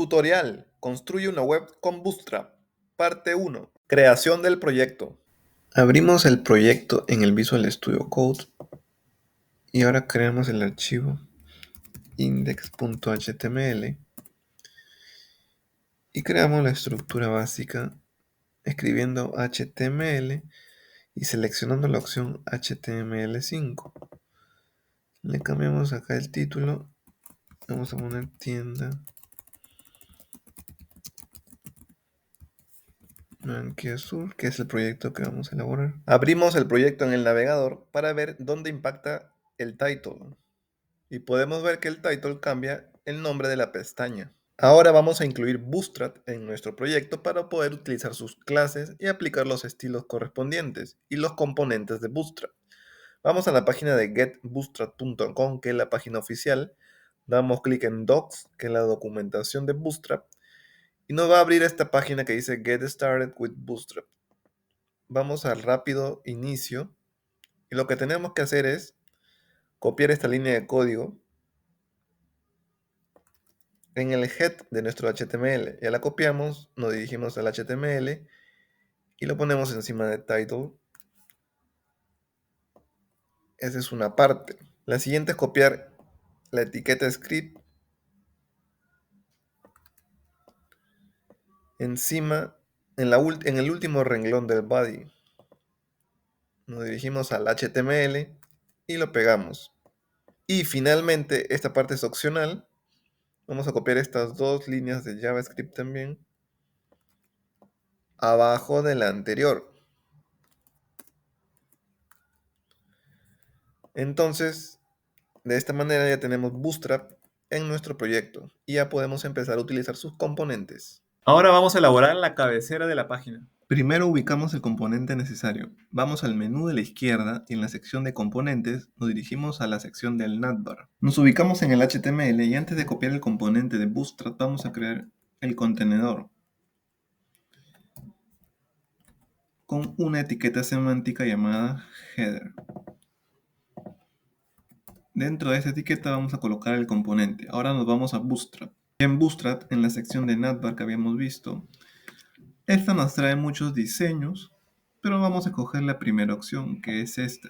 Tutorial. Construye una web con Bootstrap. Parte 1. Creación del proyecto. Abrimos el proyecto en el Visual Studio Code y ahora creamos el archivo index.html y creamos la estructura básica escribiendo HTML y seleccionando la opción HTML5. Le cambiamos acá el título. Vamos a poner tienda Sur, que es el proyecto que vamos a elaborar. Abrimos el proyecto en el navegador para ver dónde impacta el title. Y podemos ver que el title cambia el nombre de la pestaña. Ahora vamos a incluir Bootstrap en nuestro proyecto para poder utilizar sus clases y aplicar los estilos correspondientes y los componentes de Bootstrap. Vamos a la página de getbootstrap.com, que es la página oficial. Damos clic en Docs, que es la documentación de Bootstrap. Y nos va a abrir esta página que dice Get Started with Bootstrap. Vamos al rápido inicio. Y lo que tenemos que hacer es copiar esta línea de código en el head de nuestro HTML. Ya la copiamos, nos dirigimos al HTML y lo ponemos encima de title. Esa es una parte. La siguiente es copiar la etiqueta script encima, en el último renglón del body. Nos dirigimos al HTML y lo pegamos. Y finalmente, esta parte es opcional. Vamos a copiar estas dos líneas de JavaScript también abajo de la anterior. Entonces, de esta manera ya tenemos Bootstrap en nuestro proyecto y ya podemos empezar a utilizar sus componentes. Ahora vamos a elaborar la cabecera de la página. Primero ubicamos el componente necesario. Vamos al menú de la izquierda y en la sección de componentes nos dirigimos a la sección del navbar. Nos ubicamos en el HTML y antes de copiar el componente de Bootstrap vamos a crear el contenedor con una etiqueta semántica llamada header. Dentro de esa etiqueta vamos a colocar el componente. Ahora nos vamos a Bootstrap. En Bootstrap, en la sección de navbar que habíamos visto, esta nos trae muchos diseños, pero vamos a coger la primera opción, que es esta.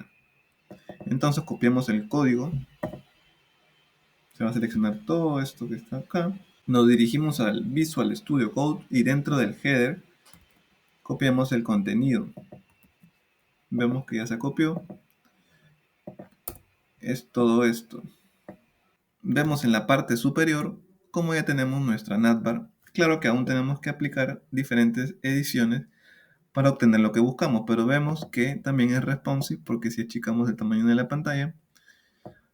Entonces copiamos el código. Se va a seleccionar todo esto que está acá. Nos dirigimos al Visual Studio Code y dentro del header copiamos el contenido. Vemos que ya se copió. Es todo esto. Vemos en la parte superior cómo ya tenemos nuestra navbar. Claro que aún tenemos que aplicar diferentes ediciones para obtener lo que buscamos, pero vemos que también es responsive porque si achicamos el tamaño de la pantalla,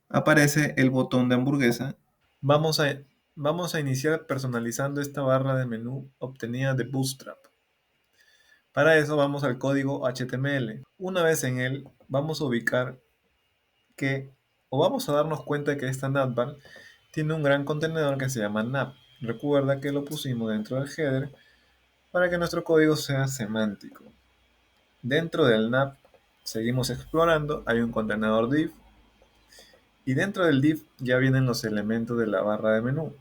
aparece el botón de hamburguesa. Vamos a iniciar personalizando esta barra de menú obtenida de Bootstrap. Para eso vamos al código HTML. Una vez en él, vamos a ubicar o vamos a darnos cuenta de que esta navbar tiene un gran contenedor que se llama nav. Recuerda que lo pusimos dentro del header para que nuestro código sea semántico. Dentro del nav seguimos explorando, hay un contenedor div y dentro del div ya vienen los elementos de la barra de menú.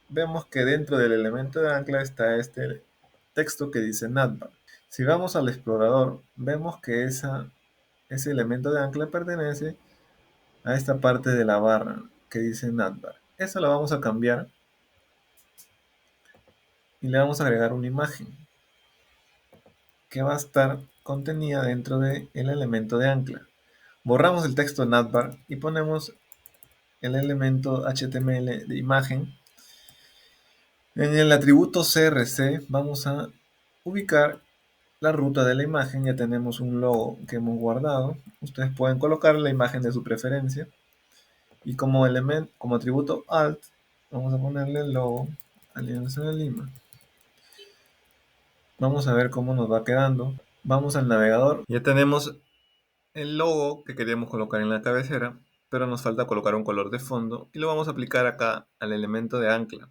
Vemos que dentro del elemento de ancla está este texto que dice navbar. Si vamos al explorador, vemos que ese elemento de ancla pertenece a esta parte de la barra que dice navbar. Eso lo vamos a cambiar y le vamos a agregar una imagen que va a estar contenida dentro del elemento de ancla. Borramos el texto navbar y ponemos el elemento HTML de imagen. En el atributo CRC vamos a ubicar la ruta de la imagen. Ya tenemos un logo que hemos guardado. Ustedes pueden colocar la imagen de su preferencia. Y como atributo alt, vamos a ponerle el logo Alianza de Lima. Vamos a ver cómo nos va quedando. Vamos al navegador. Ya tenemos el logo que queríamos colocar en la cabecera, pero nos falta colocar un color de fondo y lo vamos a aplicar acá al elemento de ancla,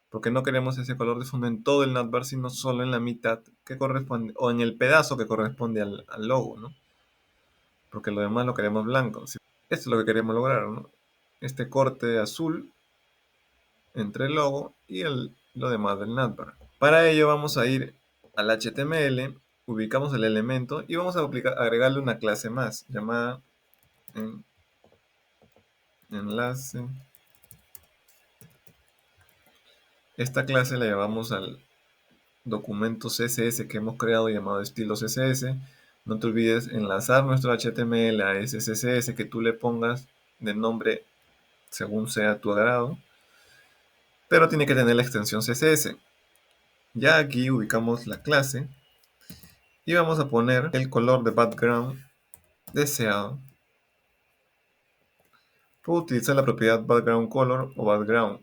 porque no queremos ese color de fondo en todo el navbar, sino solo en la mitad que corresponde, o en el pedazo que corresponde al logo, ¿no? Porque lo demás lo queremos blanco. Esto es lo que queremos lograr, ¿no? Este corte azul entre el logo y lo demás del navbar. Para ello vamos a ir al HTML, ubicamos el elemento y vamos a agregarle una clase más llamada enlace. Esta clase la llevamos al documento CSS que hemos creado llamado estilo CSS. No te olvides enlazar nuestro HTML a ese CSS que tú le pongas de nombre según sea tu agrado, pero tiene que tener la extensión CSS. Ya aquí ubicamos la clase y vamos a poner el color de background deseado. Puedo utilizar la propiedad background color o background.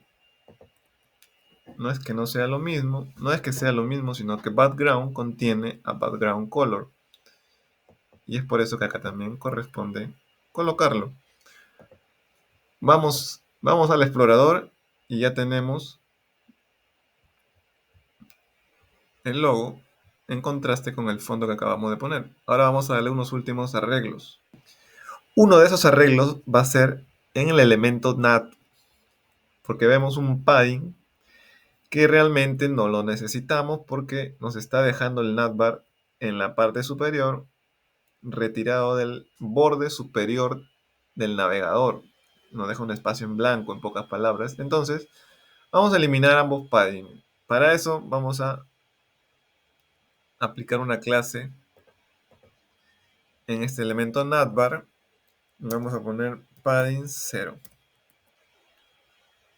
No es que no sea lo mismo, no es que sea lo mismo, sino que background contiene a background color. Y es por eso que acá también corresponde colocarlo. Vamos al explorador y ya tenemos el logo en contraste con el fondo que acabamos de poner. Ahora vamos a darle unos últimos arreglos. Uno de esos arreglos va a ser en el elemento nat, porque vemos un padding que realmente no lo necesitamos porque nos está dejando el navbar en la parte superior retirado del borde superior del navegador. Nos deja un espacio en blanco, en pocas palabras. Entonces, vamos a eliminar ambos padding. Para eso vamos a aplicar una clase en este elemento navbar. Vamos a poner padding 0.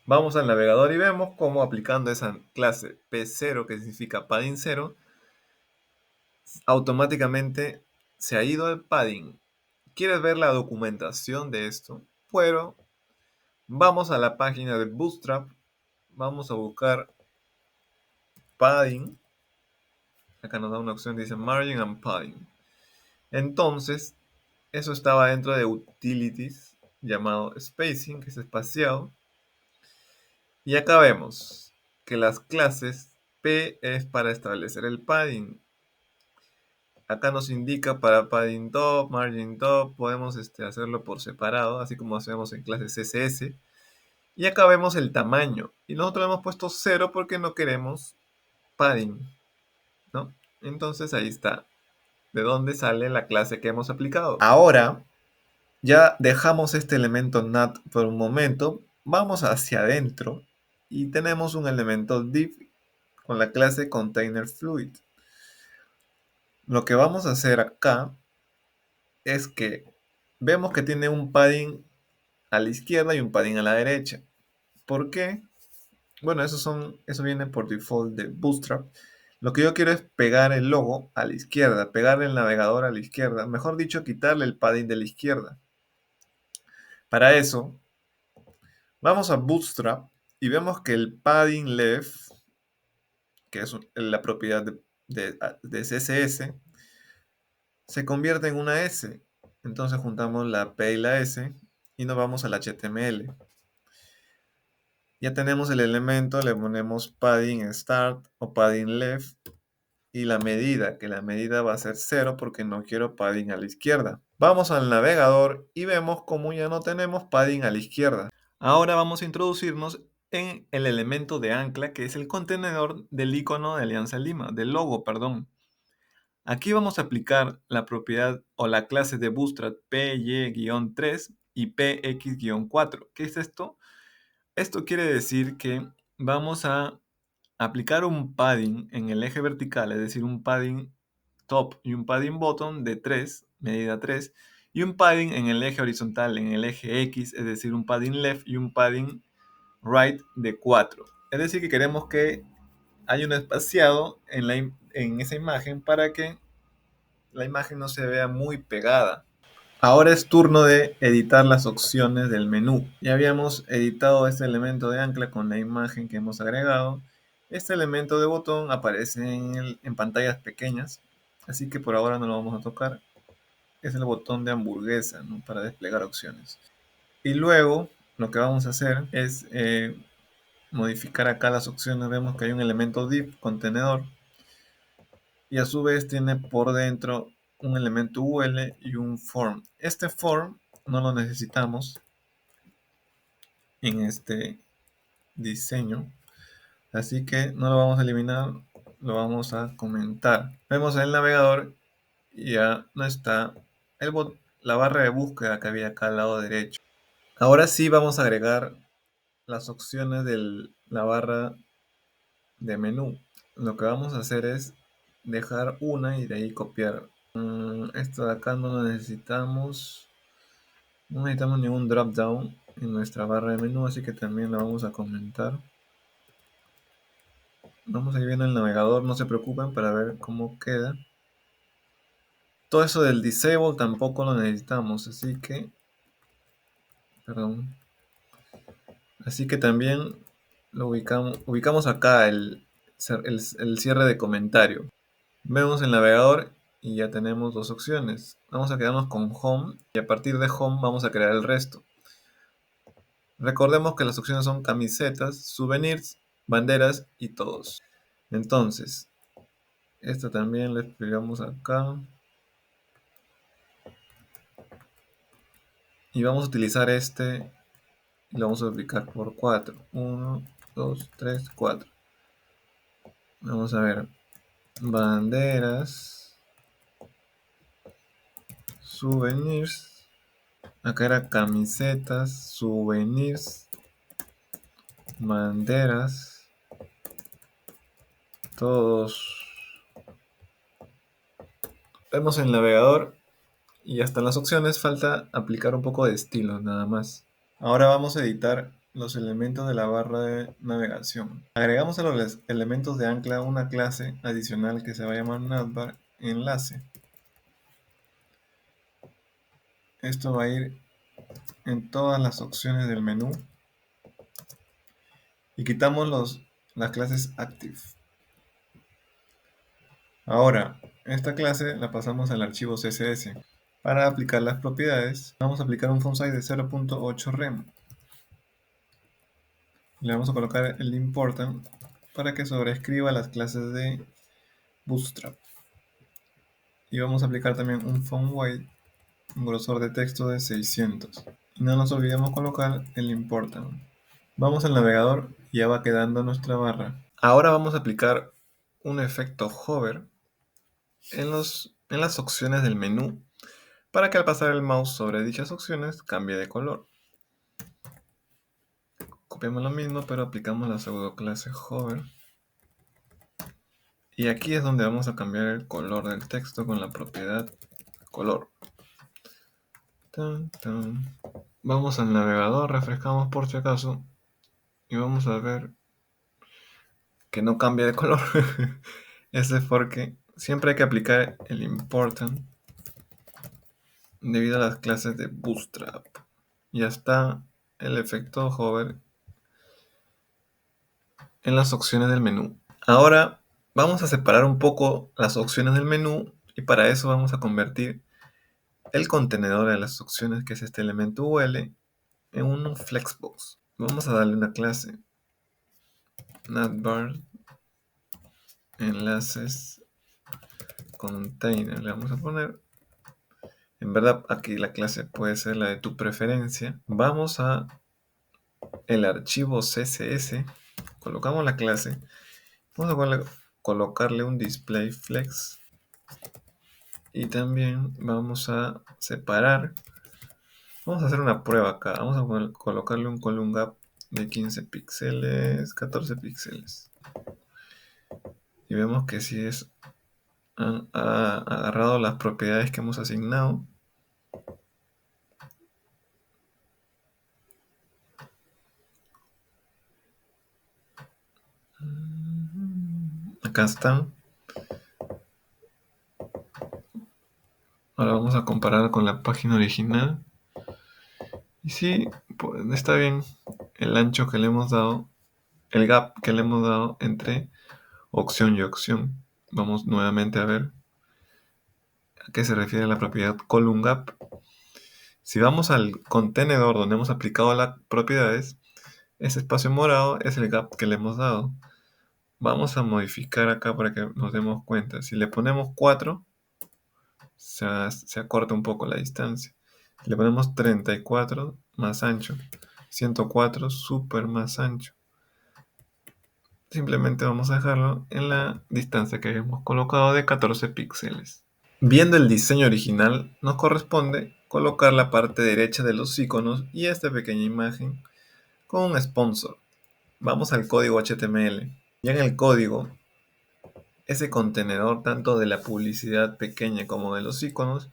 Vamos al navegador y vemos cómo aplicando esa clase p0, que significa padding 0, automáticamente se ha ido el padding. ¿Quieres ver la documentación de esto? Pero vamos a la página de Bootstrap, vamos a buscar padding. Acá nos da una opción que dice margin and padding. Entonces, eso estaba dentro de utilities llamado spacing, que es espaciado. Y acá vemos que las clases P es para establecer el padding. Acá nos indica para padding top, margin top, podemos hacerlo por separado, así como hacemos en clases CSS. Y acá vemos el tamaño. Y nosotros hemos puesto 0 porque no queremos padding, ¿no? Entonces ahí está. ¿De dónde sale la clase que hemos aplicado? Ahora, ya dejamos este elemento nat por un momento. Vamos hacia adentro y tenemos un elemento div con la clase container fluid. Lo que vamos a hacer acá es que vemos que tiene un padding a la izquierda y un padding a la derecha. ¿Por qué? Bueno, eso viene por default de Bootstrap. Lo que yo quiero es pegar el logo a la izquierda, pegar el navegador a la izquierda. Mejor dicho, quitarle el padding de la izquierda. Para eso, vamos a Bootstrap y vemos que el padding left, que es la propiedad de CSS, se convierte en una S. Entonces juntamos la P y la S y nos vamos al HTML. Ya tenemos el elemento, le ponemos padding start o padding left y la medida, que la medida va a ser 0 porque no quiero padding a la izquierda. Vamos al navegador y vemos como ya no tenemos padding a la izquierda. Ahora vamos a introducirnos en el elemento de ancla, que es el contenedor del icono de Alianza Lima, del logo, perdón. Aquí vamos a aplicar la propiedad o la clase de Bootstrap py-3 y px-4. ¿Qué es esto? Esto quiere decir que vamos a aplicar un padding en el eje vertical, es decir, un padding top y un padding bottom de 3, medida 3, y un padding en el eje horizontal, en el eje X, es decir, un padding left y un padding right de 4. Es decir, que queremos que haya un espaciado en esa imagen para que la imagen no se vea muy pegada. Ahora es turno de editar las opciones del menú. Ya habíamos editado este elemento de ancla con la imagen que hemos agregado. Este elemento de botón aparece en pantallas pequeñas, así que por ahora no lo vamos a tocar. Es el botón de hamburguesa, ¿no?, para desplegar opciones. Y luego lo que vamos a hacer es modificar acá las opciones. Vemos que hay un elemento div contenedor y a su vez tiene por dentro un elemento UL y un form. Este form no lo necesitamos en este diseño. Así que no lo vamos a eliminar, lo vamos a comentar. Vemos el navegador y ya no está la barra de búsqueda que había acá al lado derecho. Ahora sí vamos a agregar las opciones de la barra de menú. Lo que vamos a hacer es dejar una y de ahí copiar. Esto de acá no lo necesitamos. No necesitamos ningún drop down en nuestra barra de menú, así que también lo vamos a comentar. Vamos a ir viendo el navegador, no se preocupen para ver cómo queda. Todo eso del disable tampoco lo necesitamos, así que... Perdón. Así que también lo ubicamos acá el cierre de comentario. Vemos el navegador y ya tenemos dos opciones. Vamos a quedarnos con Home y a partir de Home vamos a crear el resto. Recordemos que las opciones son camisetas, souvenirs, banderas y todos. Entonces, esto también lo explicamos acá. Y vamos a utilizar este y lo vamos a duplicar por 4. 1, 2, 3, 4. Vamos a ver. Banderas. Souvenirs. Acá era camisetas, souvenirs, banderas, todos. Vemos el navegador y hasta en las opciones falta aplicar un poco de estilo nada más. Ahora vamos a editar los elementos de la barra de navegación. Agregamos a los elementos de ancla una clase adicional que se va a llamar navbar enlace. Esto va a ir en todas las opciones del menú y quitamos las clases active. Ahora, esta clase la pasamos al archivo CSS. Para aplicar las propiedades, vamos a aplicar un font size de 0.8 rem. Le vamos a colocar el important para que sobreescriba las clases de Bootstrap. Y vamos a aplicar también un font weight, un grosor de texto de 600. Y no nos olvidemos colocar el important. Vamos al navegador y ya va quedando nuestra barra. Ahora vamos a aplicar un efecto hover en las opciones del menú para que al pasar el mouse sobre dichas opciones cambie de color. Copiamos lo mismo, pero aplicamos la pseudo clase hover. Y aquí es donde vamos a cambiar el color del texto con la propiedad color. Vamos al navegador, refrescamos por si acaso y vamos a ver que no cambia de color. Ese es porque siempre hay que aplicar el important debido a las clases de Bootstrap. Ya está el efecto hover en las opciones del menú. Ahora vamos a separar un poco las opciones del menú y para eso vamos a convertir el contenedor de las opciones, que es este elemento UL, en un flexbox. Vamos a darle una clase navbar enlaces container. Le vamos a poner, en verdad aquí la clase puede ser la de tu preferencia. Vamos a el archivo CSS, colocamos la clase, vamos a colocarle un display flex y también vamos a separar. Vamos a hacer una prueba acá. Vamos a colocarle un column gap de 15 píxeles, 14 píxeles. Y vemos que si ha agarrado las propiedades que hemos asignado. Acá están. Ahora vamos a comparar con la página original. Y sí, pues, está bien el ancho que le hemos dado, el gap que le hemos dado entre opción y opción. Vamos nuevamente a ver a qué se refiere la propiedad column gap. Si vamos al contenedor donde hemos aplicado las propiedades, ese espacio morado es el gap que le hemos dado. Vamos a modificar acá para que nos demos cuenta. Si le ponemos 4, se acorta un poco la distancia. Si le ponemos 34, más ancho. 104, súper más ancho. simplemente vamos a dejarlo en la distancia que habíamos colocado de 14 píxeles. Viendo el diseño original, nos corresponde colocar la parte derecha de los iconos y esta pequeña imagen con un sponsor. Vamos al código HTML. Ya en el código, ese contenedor tanto de la publicidad pequeña como de los iconos,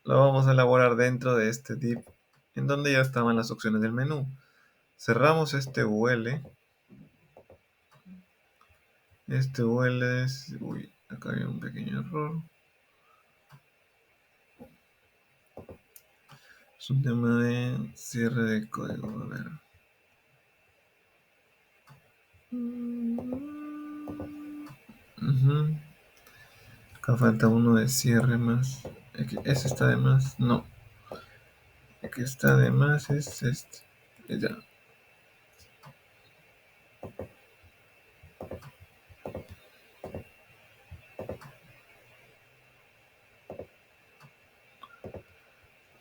lo vamos a elaborar dentro de este div, en donde ya estaban las opciones del menú. Cerramos este UL. Este UL es... Uy, acá hay un pequeño error. Es un tema de cierre de código. A ver. Acá falta uno de cierre más. ¿Ese está de más? No. El que está de más es este. Ya.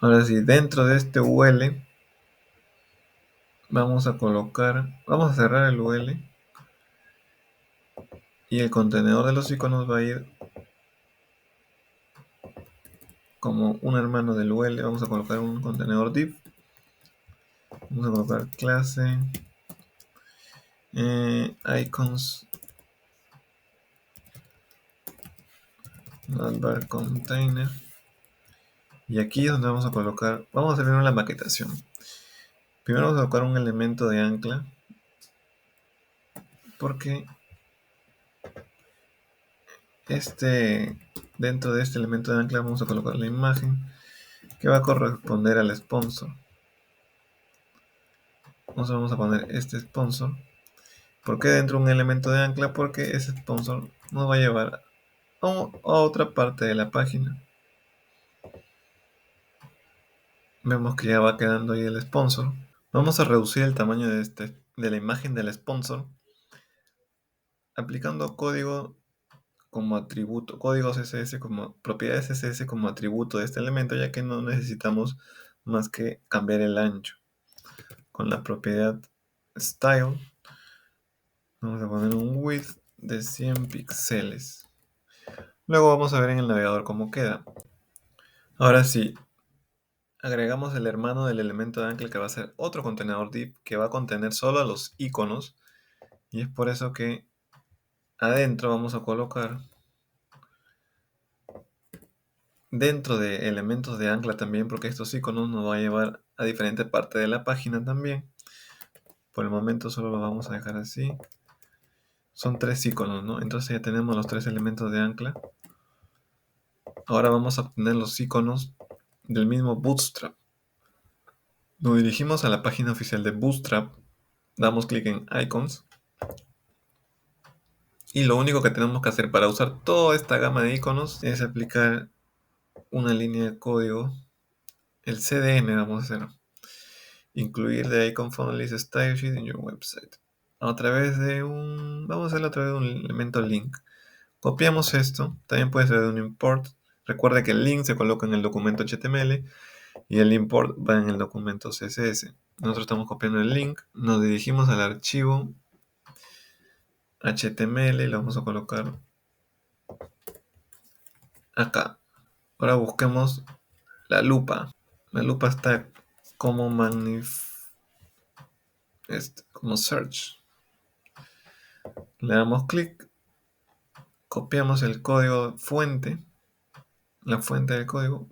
Ahora sí, dentro de este UL vamos a cerrar el UL y el contenedor de los iconos va a ir como un hermano del UL. Vamos a colocar un contenedor div. Vamos a colocar clase icons navbar container. Y aquí es donde vamos a colocar, vamos a hacer primero la maquetación. Primero vamos a colocar un elemento de ancla, porque dentro de este elemento de ancla vamos a colocar la imagen que va a corresponder al sponsor. Entonces vamos a poner este sponsor. ¿Por qué dentro de un elemento de ancla? Porque ese sponsor nos va a llevar a otra parte de la página. Vemos que ya va quedando ahí el sponsor. Vamos a reducir el tamaño de la imagen del sponsor aplicando código como atributo, códigos CSS como propiedades CSS como atributo de este elemento, ya que no necesitamos más que cambiar el ancho. Con la propiedad style vamos a poner un width de 100 píxeles. Luego vamos a ver en el navegador cómo queda. Ahora sí, agregamos el hermano del elemento de ancla que va a ser otro contenedor div que va a contener solo los iconos, y es por eso que adentro vamos a colocar dentro de elementos de ancla también, porque estos iconos nos van a llevar a diferente parte de la página también. Por el momento solo lo vamos a dejar así. Son 3 iconos, ¿no? Entonces ya tenemos los 3 elementos de ancla. Ahora vamos a obtener los iconos del mismo Bootstrap. Nos dirigimos a la página oficial de Bootstrap, damos clic en Icons y lo único que tenemos que hacer para usar toda esta gama de iconos es aplicar una línea de código, el CDN vamos a hacer, incluir the icon funnel style sheet in your website. Vamos a hacerlo a través de un elemento link. Copiamos esto, también puede ser de un import. Recuerda que el link se coloca en el documento HTML y el import va en el documento CSS. Nosotros estamos copiando el link, nos dirigimos al archivo HTML y lo vamos a colocar acá. Ahora busquemos la lupa. La lupa está como como search. Le damos clic, copiamos el código fuente, la fuente del código.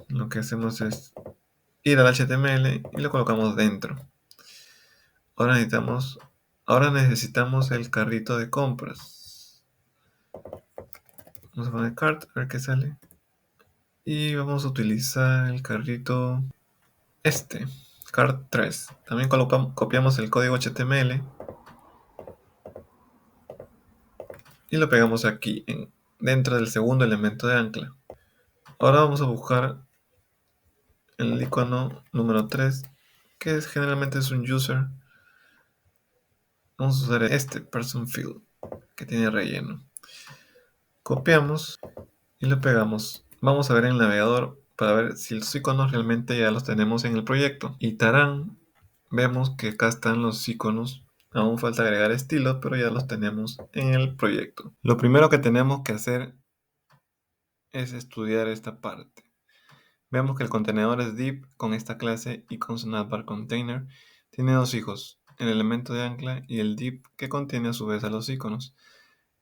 Lo que hacemos es ir al HTML y lo colocamos dentro. Ahora necesitamos el carrito de compras. Vamos a poner cart, a ver qué sale. Y vamos a utilizar el carrito cart 3. También copiamos el código HTML y lo pegamos aquí, dentro del segundo elemento de ancla. Ahora vamos a buscar el icono número 3, que generalmente es un user. Vamos a usar este person field, que tiene relleno. Copiamos y lo pegamos. Vamos a ver en el navegador para ver si los iconos realmente ya los tenemos en el proyecto. Y tarán, vemos que acá están los iconos Aún falta agregar estilos, pero ya los tenemos en el proyecto. Lo primero que tenemos que hacer es estudiar esta parte. Veamos que el contenedor es div con esta clase y con su navbar container. Tiene dos hijos, el elemento de ancla y el div que contiene a su vez a los iconos.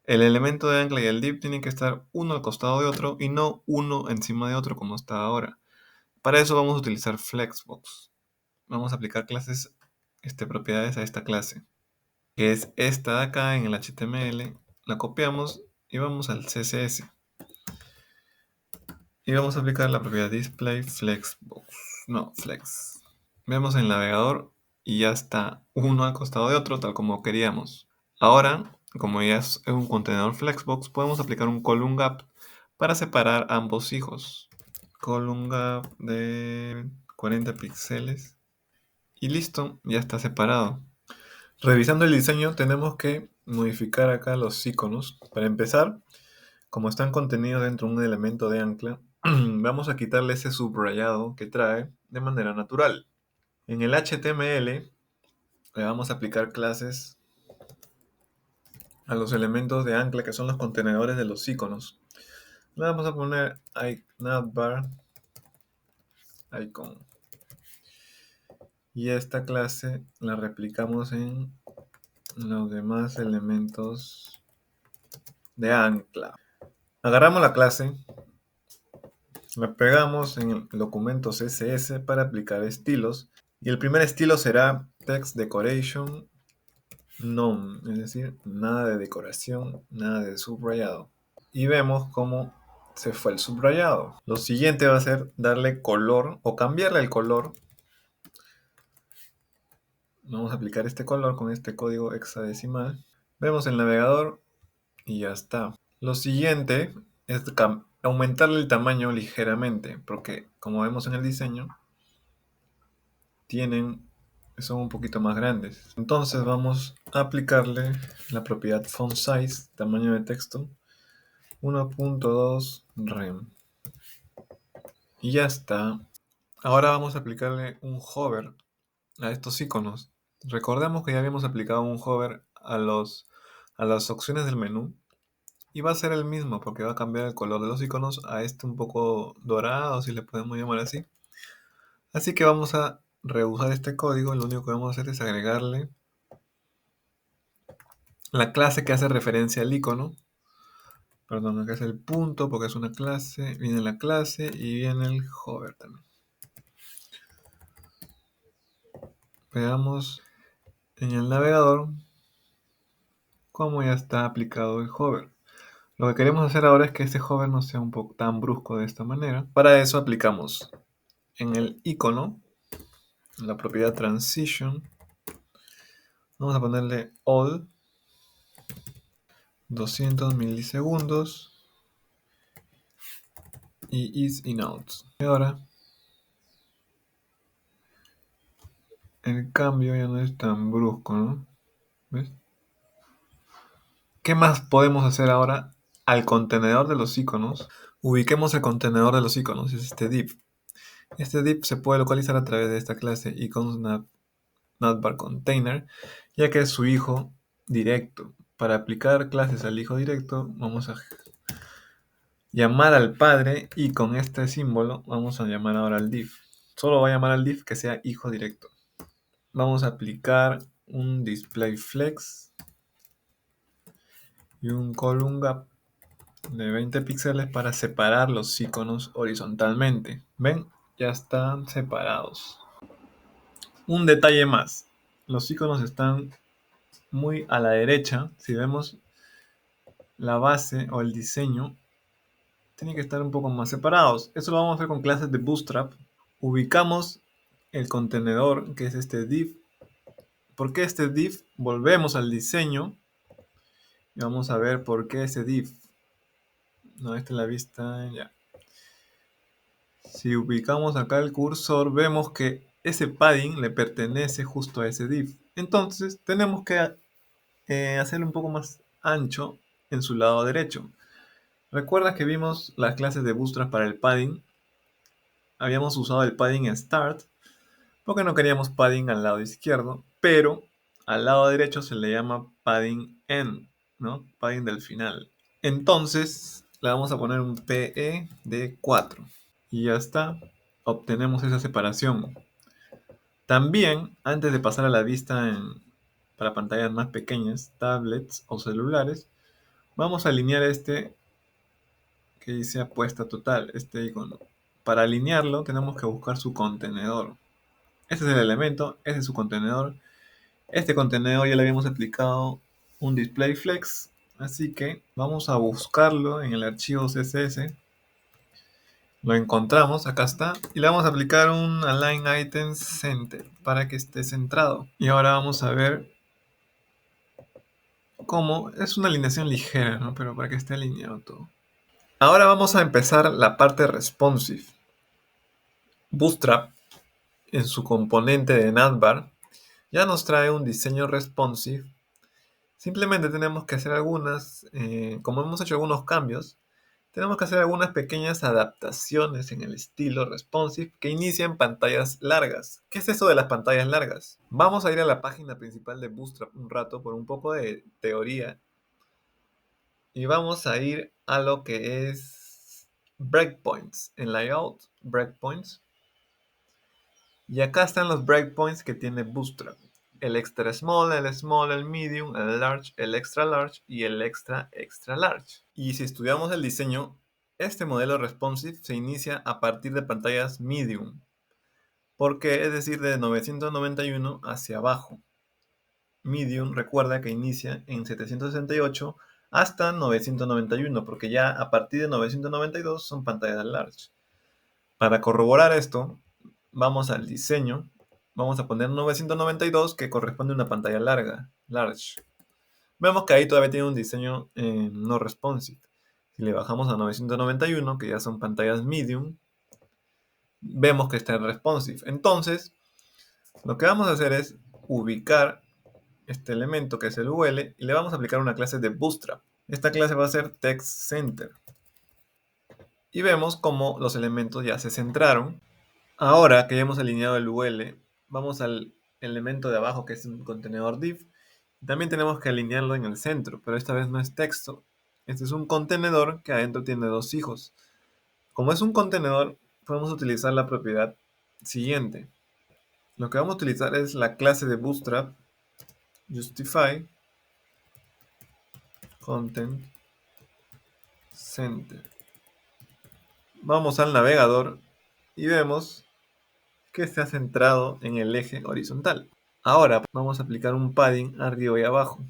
El elemento de ancla y el div tienen que estar uno al costado de otro y no uno encima de otro como está ahora. Para eso vamos a utilizar Flexbox. Vamos a aplicar propiedades a esta clase, que es esta de acá en el HTML. La copiamos y vamos al CSS. Y vamos a aplicar la propiedad display flexbox. No, flex. Vemos el navegador y ya está uno al costado de otro, tal como queríamos. Ahora, como ya es un contenedor flexbox, podemos aplicar un column gap para separar ambos hijos. Column gap de 40 píxeles. Y listo, ya está separado. Revisando el diseño, tenemos que modificar acá los iconos. Para empezar, como están contenidos dentro de un elemento de ancla, vamos a quitarle ese subrayado que trae de manera natural. En el HTML le vamos a aplicar clases a los elementos de ancla que son los contenedores de los iconos. Le vamos a poner navbar icon. Y esta clase la replicamos en los demás elementos de ancla. Agarramos la clase, la pegamos en el documento CSS para aplicar estilos. Y el primer estilo será text decoration none, es decir, nada de decoración, nada de subrayado. Y vemos cómo se fue el subrayado. Lo siguiente va a ser darle color o cambiarle el color. Vamos a aplicar este color con este código hexadecimal. Vemos el navegador y ya está. Lo siguiente es aumentarle el tamaño ligeramente, porque como vemos en el diseño, son un poquito más grandes. Entonces vamos a aplicarle la propiedad font size, tamaño de texto, 1.2 rem. Y ya está. Ahora vamos a aplicarle un hover a estos iconos. Recordemos que ya habíamos aplicado un hover a las opciones del menú. Y va a ser el mismo porque va a cambiar el color de los iconos a este un poco dorado, si le podemos llamar así. Así que vamos a reusar este código. Lo único que vamos a hacer es agregarle la clase que hace referencia al icono. Perdón, acá es el punto porque es una clase. Viene la clase y viene el hover también. Veamos en el navegador cómo ya está aplicado el hover. Lo que queremos hacer ahora es que este hover no sea un poco tan brusco de esta manera. Para eso aplicamos en el icono la propiedad transition. Vamos a ponerle all 200 milisegundos y is in out. Y ahora el cambio ya no es tan brusco, ¿no? ¿Ves? ¿Qué más podemos hacer ahora al contenedor de los iconos? Ubiquemos el contenedor de los iconos, es este div. Este div se puede localizar a través de esta clase icons navbar container, ya que es su hijo directo. Para aplicar clases al hijo directo, vamos a llamar al padre y con este símbolo vamos a llamar ahora al div. Solo va a llamar al div que sea hijo directo. Vamos a aplicar un display flex y un column gap de 20 píxeles para separar los iconos horizontalmente. ¿Ven? Ya están separados. Un detalle más. Los iconos están muy a la derecha. Si vemos la base o el diseño, tienen que estar un poco más separados. Eso lo vamos a hacer con clases de Bootstrap. Ubicamos el contenedor, que es este div. ¿Por qué este div? Volvemos al diseño y vamos a ver por qué ese div. No, esta es la vista, ya. Si ubicamos acá el cursor, vemos que ese padding le pertenece justo a ese div. Entonces, tenemos que hacerlo un poco más ancho en su lado derecho. ¿Recuerdas que vimos las clases de Bootstrap para el padding? Habíamos usado el padding start porque no queríamos padding al lado izquierdo, pero al lado derecho se le llama padding end, ¿no? Padding del final. Entonces le vamos a poner un PE de 4 y ya está, obtenemos esa separación. También, antes de pasar a la vista para pantallas más pequeñas, tablets o celulares, vamos a alinear este que dice apuesta total, este icono. Para alinearlo tenemos que buscar su contenedor. Este es el elemento, este es su contenedor. Este contenedor ya le habíamos aplicado un display flex, así que vamos a buscarlo en el archivo CSS. Lo encontramos, acá está, y le vamos a aplicar un align item center para que esté centrado. Y ahora vamos a ver cómo es una alineación ligera, ¿no? Pero para que esté alineado todo. Ahora vamos a empezar la parte responsive. Bootstrap, en su componente de navbar, ya nos trae un diseño responsive. Simplemente tenemos que hacer como hemos hecho algunos cambios, tenemos que hacer algunas pequeñas adaptaciones en el estilo responsive que inician pantallas largas. ¿Qué es eso de las pantallas largas? Vamos a ir a la página principal de Bootstrap un rato por un poco de teoría y vamos a ir a lo que es breakpoints en layout, breakpoints. Y acá están los breakpoints que tiene Bootstrap. El extra small, el medium, el large, el extra large y el extra extra large. Y si estudiamos el diseño, este modelo responsive se inicia a partir de pantallas medium. Porque es decir, de 991 hacia abajo. Medium, recuerda que inicia en 768 hasta 991, porque ya a partir de 992 son pantallas large. Para corroborar esto, vamos al diseño, vamos a poner 992 que corresponde a una pantalla larga, large. Vemos que ahí todavía tiene un diseño no responsive. Si le bajamos a 991, que ya son pantallas medium, vemos que está en responsive. Entonces, lo que vamos a hacer es ubicar este elemento que es el UL y le vamos a aplicar una clase de Bootstrap. Esta clase va a ser TextCenter. Y vemos cómo los elementos ya se centraron. Ahora que ya hemos alineado el UL, vamos al elemento de abajo que es un contenedor div. También tenemos que alinearlo en el centro, pero esta vez no es texto. Este es un contenedor que adentro tiene dos hijos. Como es un contenedor, podemos utilizar la propiedad siguiente. Lo que vamos a utilizar es la clase de Bootstrap justify content center. Vamos al navegador y vemos que se ha centrado en el eje horizontal. Ahora vamos a aplicar un padding arriba y abajo.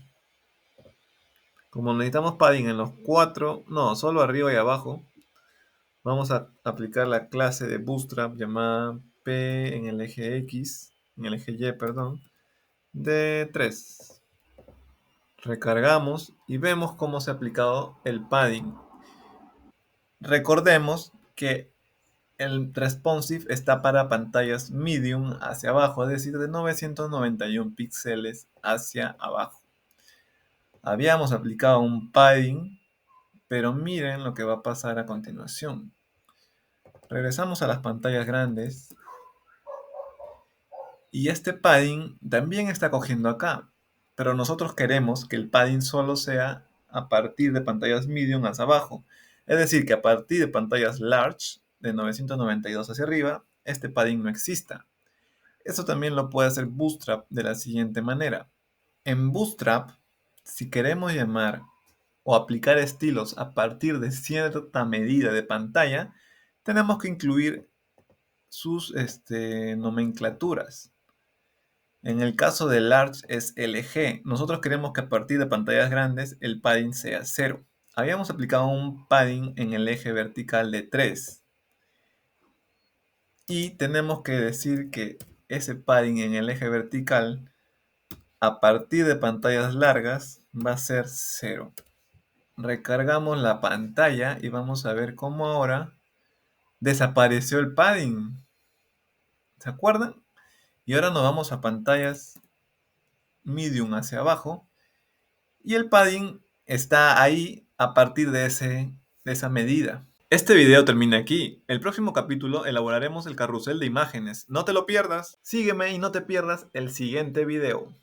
Como necesitamos padding en los solo arriba y abajo, vamos a aplicar la clase de Bootstrap llamada P en el eje X, en el eje Y, perdón, de 3. Recargamos y vemos cómo se ha aplicado el padding. Recordemos que el responsive está para pantallas medium hacia abajo, es decir, de 991 píxeles hacia abajo. Habíamos aplicado un padding, pero miren lo que va a pasar a continuación. Regresamos a las pantallas grandes y este padding también está cogiendo acá, pero nosotros queremos que el padding solo sea a partir de pantallas medium hacia abajo. Es decir, que a partir de pantallas large, de 992 hacia arriba, este padding no exista. Eso también lo puede hacer Bootstrap de la siguiente manera. En Bootstrap, si queremos llamar o aplicar estilos a partir de cierta medida de pantalla, tenemos que incluir sus nomenclaturas. En el caso de large es LG. Nosotros queremos que a partir de pantallas grandes el padding sea 0. Habíamos aplicado un padding en el eje vertical de 3. Y tenemos que decir que ese padding en el eje vertical a partir de pantallas largas va a ser 0. Recargamos la pantalla y vamos a ver cómo ahora desapareció el padding. ¿Se acuerdan? Y ahora nos vamos a pantallas medium hacia abajo y el padding está ahí a partir de esa medida. Este video termina aquí. El próximo capítulo elaboraremos el carrusel de imágenes. No te lo pierdas. Sígueme y no te pierdas el siguiente video.